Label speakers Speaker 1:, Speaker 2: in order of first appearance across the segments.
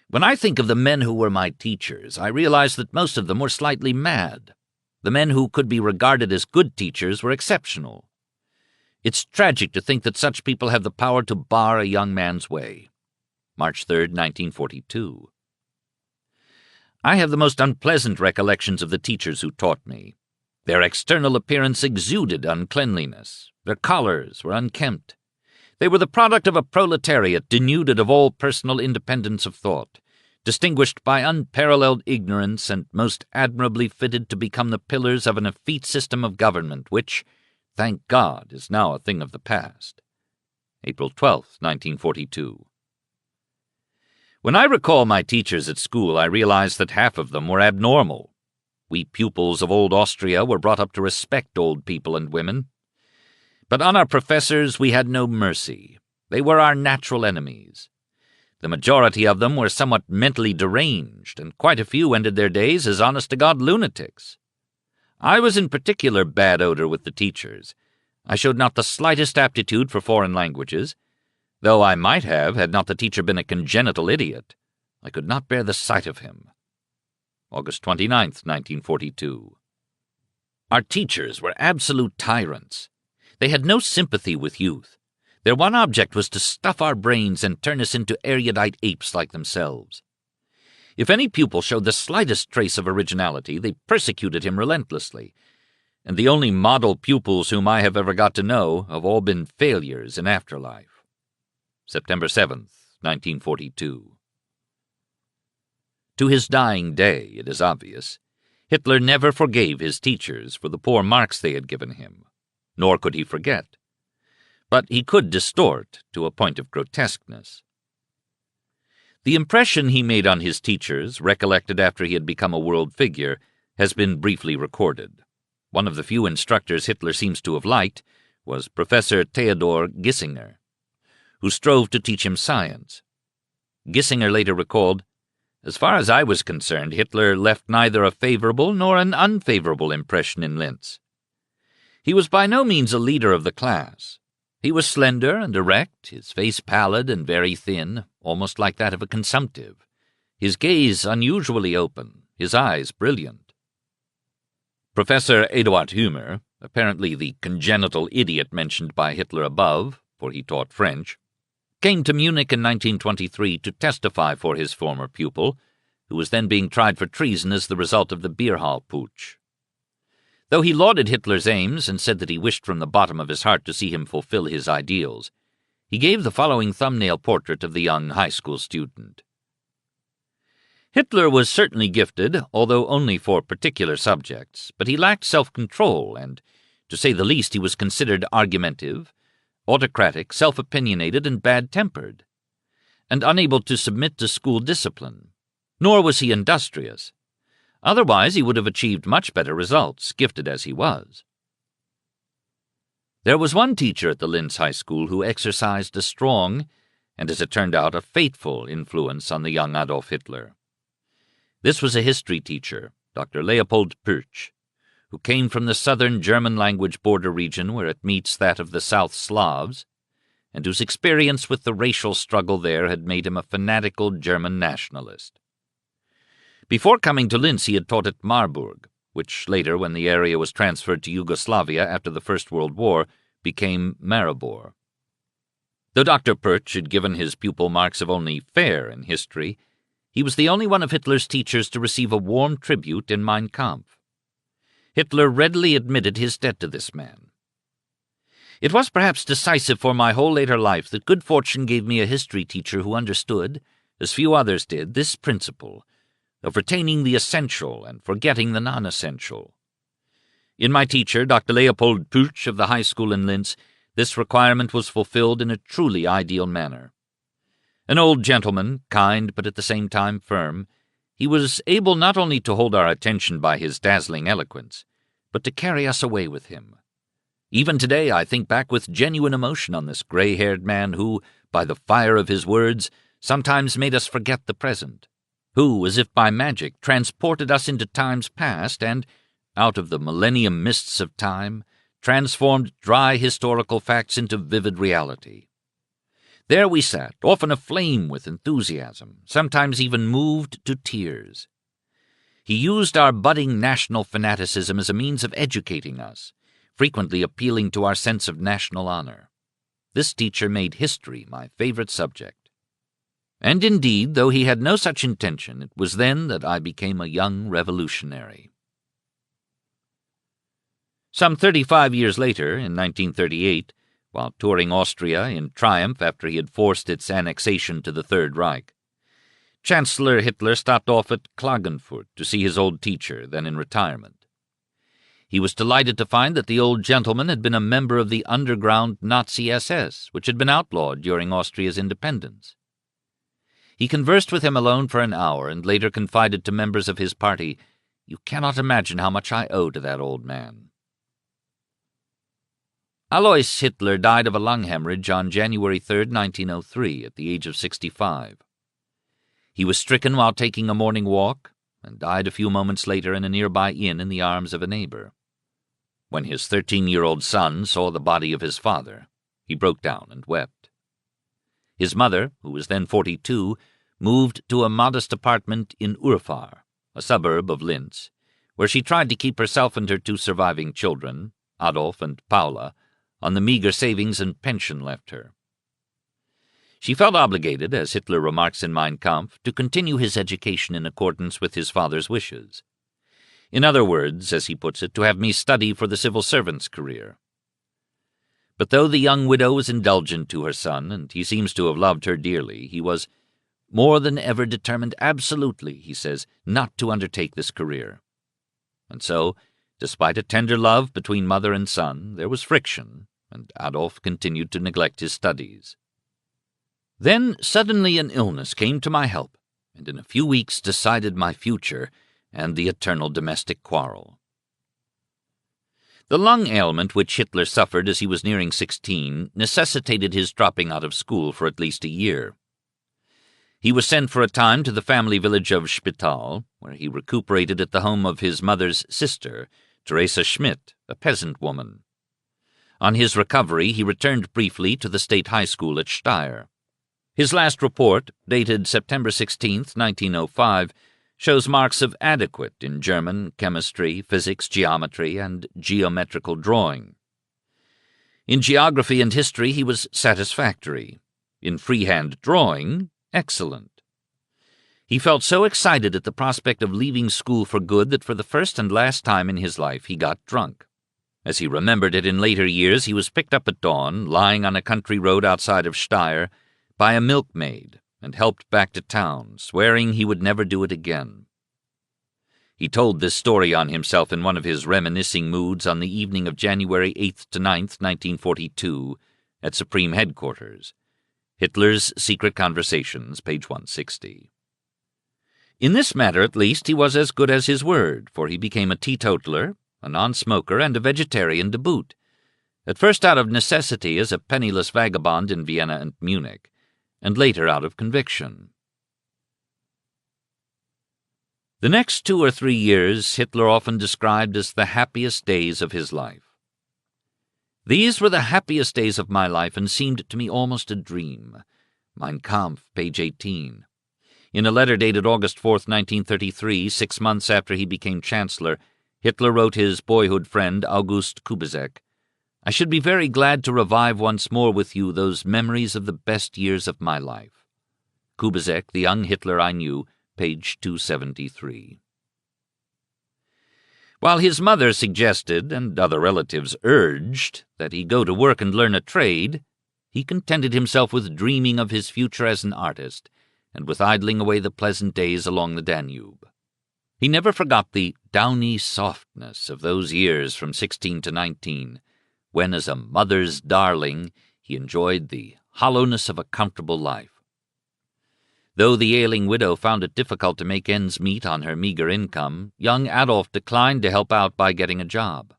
Speaker 1: When I think of the men who were my teachers, I realize that most of them were slightly mad. The men who could be regarded as good teachers were exceptional. It's tragic to think that such people have the power to bar a young man's way. March 3, 1942. I have the most unpleasant recollections of the teachers who taught me. Their external appearance exuded uncleanliness. Their collars were unkempt. They were the product of a proletariat denuded of all personal independence of thought, distinguished by unparalleled ignorance and most admirably fitted to become the pillars of an effete system of government which, thank God, is now a thing of the past. April 12, 1942. When I recall my teachers at school, I realize that half of them were abnormal. We pupils of old Austria were brought up to respect old people and women. But on our professors we had no mercy. They were our natural enemies. The majority of them were somewhat mentally deranged, and quite a few ended their days as honest-to-God lunatics. I was in particular bad odor with the teachers. I showed not the slightest aptitude for foreign languages, though I might have had not the teacher been a congenital idiot. I could not bear the sight of him. August 29, 1942. Our teachers were absolute tyrants. They had no sympathy with youth. Their one object was to stuff our brains and turn us into erudite apes like themselves. If any pupil showed the slightest trace of originality, they persecuted him relentlessly, and the only model pupils whom I have ever got to know have all been failures in afterlife. September 7th, 1942. To his dying day, it is obvious, Hitler never forgave his teachers for the poor marks they had given him, nor could he forget. But he could distort to a point of grotesqueness. The impression he made on his teachers, recollected after he had become a world figure, has been briefly recorded. One of the few instructors Hitler seems to have liked was Professor Theodor Gissinger, who strove to teach him science. Gissinger later recalled, "As far as I was concerned, Hitler left neither a favorable nor an unfavorable impression in Linz. He was by no means a leader of the class. He was slender and erect, his face pallid and very thin, almost like that of a consumptive, his gaze unusually open, his eyes brilliant." Professor Eduard Hümer, apparently the congenital idiot mentioned by Hitler above, for he taught French, came to Munich in 1923 to testify for his former pupil, who was then being tried for treason as the result of the beer hall putsch. Though he lauded Hitler's aims and said that he wished from the bottom of his heart to see him fulfill his ideals, he gave the following thumbnail portrait of the young high school student. Hitler was certainly gifted, although only for particular subjects, but he lacked self-control and, to say the least, he was considered argumentative, autocratic, self-opinionated, and bad-tempered, and unable to submit to school discipline. Nor was he industrious. Otherwise, he would have achieved much better results, gifted as he was. There was one teacher at the Linz High School who exercised a strong, and as it turned out, a fateful influence on the young Adolf Hitler. This was a history teacher, Dr. Leopold Pürtsch, who came from the southern German-language border region where it meets that of the South Slavs, and whose experience with the racial struggle there had made him a fanatical German nationalist. Before coming to Linz, he had taught at Marburg, which later, when the area was transferred to Yugoslavia after the First World War, became Maribor. Though Dr. Pürtsch had given his pupil marks of only fair in history, he was the only one of Hitler's teachers to receive a warm tribute in Mein Kampf. Hitler readily admitted his debt to this man. It was perhaps decisive for my whole later life that good fortune gave me a history teacher who understood, as few others did, this principle of retaining the essential and forgetting the non-essential. In my teacher, Dr. Leopold Pürtsch of the high school in Linz, this requirement was fulfilled in a truly ideal manner. An old gentleman, kind but at the same time firm, he was able not only to hold our attention by his dazzling eloquence, but to carry us away with him. Even today I think back with genuine emotion on this gray-haired man who, by the fire of his words, sometimes made us forget the present, who, as if by magic, transported us into times past and, out of the millennium mists of time, transformed dry historical facts into vivid reality. There we sat, often aflame with enthusiasm, sometimes even moved to tears. He used our budding national fanaticism as a means of educating us, frequently appealing to our sense of national honor. This teacher made history my favorite subject. And indeed, though he had no such intention, it was then that I became a young revolutionary. Some 35 years later, in 1938, while touring Austria in triumph after he had forced its annexation to the Third Reich, Chancellor Hitler stopped off at Klagenfurt to see his old teacher, then in retirement. He was delighted to find that the old gentleman had been a member of the underground Nazi SS, which had been outlawed during Austria's independence. He conversed with him alone for an hour and later confided to members of his party, "You cannot imagine how much I owe to that old man." Alois Hitler died of a lung hemorrhage on January 3, 1903, at the age of 65. He was stricken while taking a morning walk and died a few moments later in a nearby inn in the arms of a neighbor. When his 13-year-old son saw the body of his father, he broke down and wept. His mother, who was then 42, moved to a modest apartment in Urfahr, a suburb of Linz, where she tried to keep herself and her two surviving children, Adolf and Paula, on the meager savings and pension left her. She felt obligated, as Hitler remarks in Mein Kampf, to continue his education in accordance with his father's wishes. In other words, as he puts it, to have me study for the civil servant's career. But though the young widow was indulgent to her son, and he seems to have loved her dearly, he was more than ever determined absolutely, he says, not to undertake this career. And so, despite a tender love between mother and son, there was friction, and Adolf continued to neglect his studies. Then suddenly an illness came to my help, and in a few weeks decided my future and the eternal domestic quarrel. The lung ailment which Hitler suffered as he was nearing 16 necessitated his dropping out of school for at least a year. He was sent for a time to the family village of Spital, where he recuperated at the home of his mother's sister, Teresa Schmidt, a peasant woman. On his recovery, he returned briefly to the state high school at Steyr. His last report, dated September 16, 1905, shows marks of adequate in German, chemistry, physics, geometry, and geometrical drawing. In geography and history he was satisfactory. In freehand drawing, excellent. He felt so excited at the prospect of leaving school for good that for the first and last time in his life he got drunk. As he remembered it in later years, he was picked up at dawn, lying on a country road outside of Steyr, by a milkmaid, and helped back to town, swearing he would never do it again. He told this story on himself in one of his reminiscing moods on the evening of January 8th to 9th, 1942, at Supreme Headquarters. Hitler's Secret Conversations, page 160. In this matter, at least, he was as good as his word, for he became a teetotaler, a non-smoker, and a vegetarian to boot, at first out of necessity as a penniless vagabond in Vienna and Munich, and later out of conviction. The next 2 or 3 years Hitler often described as the happiest days of his life. These were the happiest days of my life and seemed to me almost a dream. Mein Kampf, page 18. In a letter dated August 4, 1933, 6 months after he became Chancellor, Hitler wrote his boyhood friend August Kubizek, "I should be very glad to revive once more with you those memories of the best years of my life." Kubizek, the young Hitler I knew, page 273. While his mother suggested, and other relatives urged, that he go to work and learn a trade, he contented himself with dreaming of his future as an artist, and with idling away the pleasant days along the Danube. He never forgot the downy softness of those years from 16 to 19, when, as a mother's darling, he enjoyed the hollowness of a comfortable life. Though the ailing widow found it difficult to make ends meet on her meager income, young Adolf declined to help out by getting a job.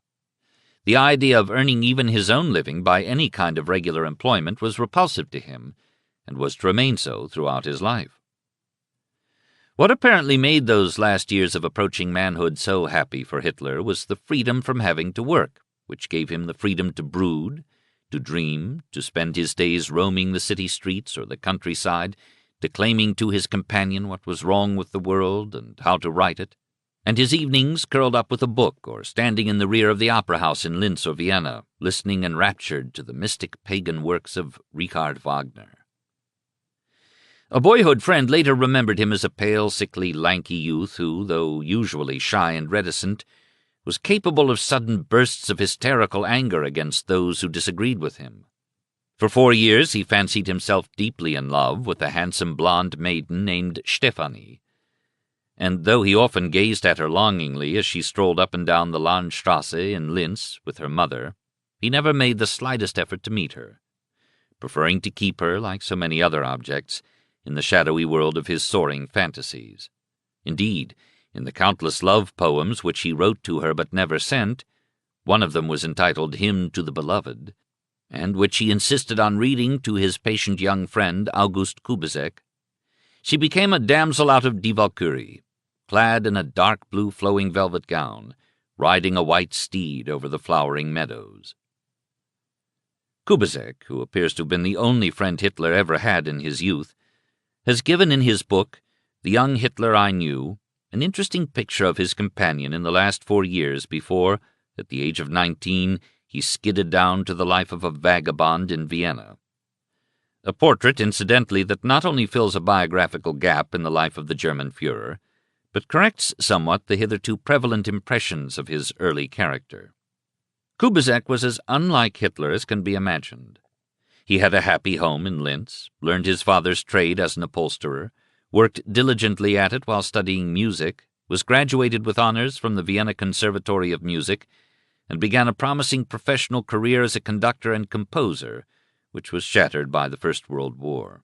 Speaker 1: The idea of earning even his own living by any kind of regular employment was repulsive to him, and was to remain so throughout his life. What apparently made those last years of approaching manhood so happy for Hitler was the freedom from having to work, which gave him the freedom to brood, to dream, to spend his days roaming the city streets or the countryside, declaiming to his companion what was wrong with the world and how to right it, and his evenings curled up with a book or standing in the rear of the opera house in Linz or Vienna, listening enraptured to the mystic pagan works of Richard Wagner. A boyhood friend later remembered him as a pale, sickly, lanky youth who, though usually shy and reticent, was capable of sudden bursts of hysterical anger against those who disagreed with him. For 4 years he fancied himself deeply in love with a handsome blonde maiden named Stephanie, and though he often gazed at her longingly as she strolled up and down the Landstrasse in Linz with her mother, he never made the slightest effort to meet her, preferring to keep her, like so many other objects, in the shadowy world of his soaring fantasies. Indeed, in the countless love poems which he wrote to her but never sent, one of them was entitled Hymn to the Beloved, and which he insisted on reading to his patient young friend August Kubizek, she became a damsel out of Die Walküre, clad in a dark blue flowing velvet gown, riding a white steed over the flowering meadows. Kubizek, who appears to have been the only friend Hitler ever had in his youth, has given in his book, The Young Hitler I Knew, an interesting picture of his companion in the last 4 years before, at the age of 19, he skidded down to the life of a vagabond in Vienna. A portrait, incidentally, that not only fills a biographical gap in the life of the German Führer, but corrects somewhat the hitherto prevalent impressions of his early character. Kubizek was as unlike Hitler as can be imagined. He had a happy home in Linz, learned his father's trade as an upholsterer, worked diligently at it while studying music, was graduated with honors from the Vienna Conservatory of Music, and began a promising professional career as a conductor and composer, which was shattered by the First World War.